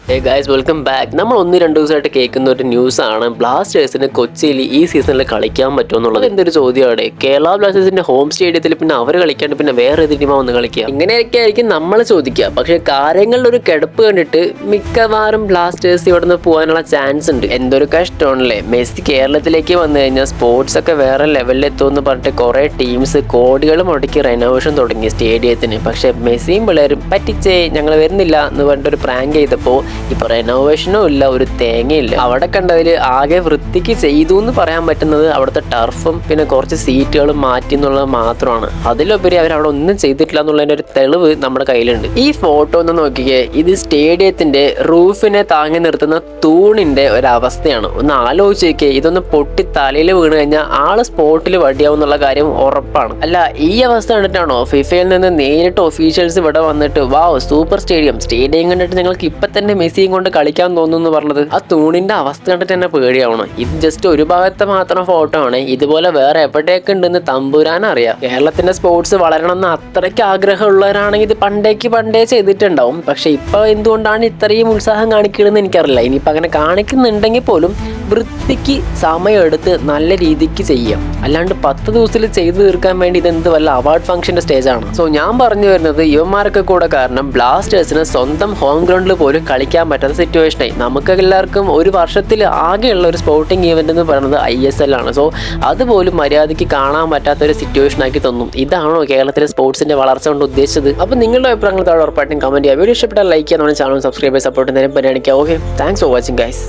Guys welcome back. നമ്മൾ 1-2 ദിവസമായിട്ട് കേൾക്കുന്ന ഒരു ന്യൂസ് ആണ് ബ്ലാസ്റ്റേഴ്സിന് കൊച്ചിയിൽ ഈ സീസണിൽ കളിക്കാൻ പറ്റുമെന്നുള്ളത്. എന്തൊരു ചോദ്യമാണ്. കേരള ബ്ലാസ്റ്റേഴ്സിന്റെ ഹോം സ്റ്റേഡിയത്തിൽ പിന്നെ അവർ കളിക്കാണ്ട് പിന്നെ വേറെ ഏത് ടീമാ വന്ന് കളിക്കുക? ഇങ്ങനെയൊക്കെ ആയിരിക്കും നമ്മൾ ചോദിക്കുക. പക്ഷെ കാര്യങ്ങളുടെ ഒരു കിടപ്പ് കണ്ടിട്ട് മിക്കവാറും ബ്ലാസ്റ്റേഴ്സ് ഇവിടെ നിന്ന് പോകാനുള്ള ചാൻസ് ഉണ്ട്. എന്തൊരു കഷ്ടമാണല്ലേ. മെസ്സി കേരളത്തിലേക്ക് വന്നു കഴിഞ്ഞാൽ സ്പോർട്സ് ഒക്കെ വേറെ ലെവലിൽ എത്തുമെന്ന് പറഞ്ഞിട്ട് കുറെ ടീംസ് കോടികൾ മുടക്കി റെനോവേഷൻ തുടങ്ങി സ്റ്റേഡിയത്തിന്. പക്ഷെ മെസ്സിയും പിള്ളേരും പറ്റിച്ചേ ഞങ്ങൾ വരുന്നില്ല എന്ന് പറഞ്ഞിട്ട് ഒരു പ്രാങ്ക് ചെയ്തപ്പോൾ ഇപ്പൊ റെനോവേഷനും ഇല്ല, ഒരു തേങ്ങയില്ല. അവിടെ കണ്ടതിൽ ആകെ വൃത്തിക്ക് ചെയ്തു എന്ന് പറയാൻ പറ്റുന്നത് അവിടുത്തെ ടർഫും പിന്നെ കുറച്ച് സീറ്റുകളും മാറ്റി എന്നുള്ളത് മാത്രമാണ്. അതിലുപരി അവർ അവിടെ ഒന്നും ചെയ്തിട്ടില്ല എന്നുള്ളതിന്റെ ഒരു തെളിവ് നമ്മുടെ കയ്യിലുണ്ട്. ഈ ഫോട്ടോ ഒന്ന് നോക്കിക്കേ. ഇത് സ്റ്റേഡിയത്തിന്റെ റൂഫിനെ താങ്ങി നിർത്തുന്ന തൂണിന്റെ ഒരവസ്ഥയാണ്. ഒന്ന് ആലോചിച്ച് നോക്കിയേ. ഇതൊന്ന് പൊട്ടി തലയിൽ വീണ് കഴിഞ്ഞാൽ ആള് സ്പോട്ടിൽ വടിയാവും എന്നുള്ള കാര്യം ഉറപ്പാണ്. അല്ല, ഈ അവസ്ഥ കണ്ടിട്ടാണോ ഫിഫയിൽ നിന്ന് നേരിട്ട് ഒഫീഷ്യൽസ് ഇവിടെ വന്നിട്ട് വാവ് സൂപ്പർ സ്റ്റേഡിയം കണ്ടിട്ട് ഞങ്ങൾക്ക് ഇപ്പൊ തന്നെ മെസ്സിയും കൊണ്ട് കളിക്കാൻ തോന്നുന്നു പറഞ്ഞത്? ആ തൂണിന്റെ അവസ്ഥ കണ്ടിട്ട് തന്നെ പേടിയാവണം. ഇത് ജസ്റ്റ് ഒരു ഭാഗത്തെ മാത്രം ഫോട്ടോ ആണ്. ഇതുപോലെ വേറെ എവിടെയൊക്കെ ഉണ്ടെന്ന് തമ്പുരാൻ അറിയാം. കേരളത്തിന്റെ സ്പോർട്സ് വളരണം എന്ന് അത്രയ്ക്ക് ആഗ്രഹമുള്ളവരാണെങ്കിൽ ഇത് പണ്ടേ ചെയ്തിട്ടുണ്ടാവും. പക്ഷെ ഇപ്പൊ എന്തുകൊണ്ടാണ് ഇത്രയും ഉത്സാഹം കാണിക്കണമെന്ന് എനിക്കറിയില്ല. ഇനിയിപ്പോ അങ്ങനെ കാണിക്കുന്നുണ്ടെങ്കിൽ പോലും വൃത്തിക്ക് സമയമെടുത്ത് നല്ല രീതിക്ക് ചെയ്യാം. അല്ലാണ്ട് 10 ദിവസത്തിൽ ചെയ്തു തീർക്കാൻ വേണ്ടി ഇതെന്ത് വല്ല അവാർഡ് ഫംഗ്ഷന്റെ സ്റ്റേജാണ്. സോ ഞാൻ പറഞ്ഞു വരുന്നത് ഇവന്മാരൊക്കെ കൂടെ കാരണം ബ്ലാസ്റ്റേഴ്സിന് സ്വന്തം ഹോം ഗ്രൗണ്ടിൽ പോലും കളിക്കാൻ പറ്റാത്ത സിറ്റുവേഷനായി. നമുക്ക് എല്ലാവർക്കും ഒരു വർഷത്തിൽ ആകെയുള്ള ഒരു സ്പോർട്ടിംഗ് ഈവന്റ് എന്ന് പറയുന്നത് ISL ആണ്. സോ അതുപോലും മര്യാദയ്ക്ക് കാണാൻ പറ്റാത്ത ഒരു സിറ്റുവേഷൻ ആക്കി തോന്നും. ഇതാണോ കേരളത്തിലെ സ്പോർട്സിന്റെ വളർച്ച കൊണ്ട് ഉദ്ദേശിച്ചത്? അപ്പോൾ നിങ്ങളുടെ അഭിപ്രായങ്ങൾ താഴെ ഉറപ്പായിട്ടും കമന്റ് ചെയ്യുക. വീഡിയോ ഇഷ്ടപ്പെട്ടാൽ ലൈക്ക് ചെയ്യാൻ, നമ്മുടെ ചാനൽ സബ്സ്ക്രൈബ് ചെയ്ത് സപ്പോർട്ട് നേരം പരിഗണിക്കുക. Okay, thanks for watching guys.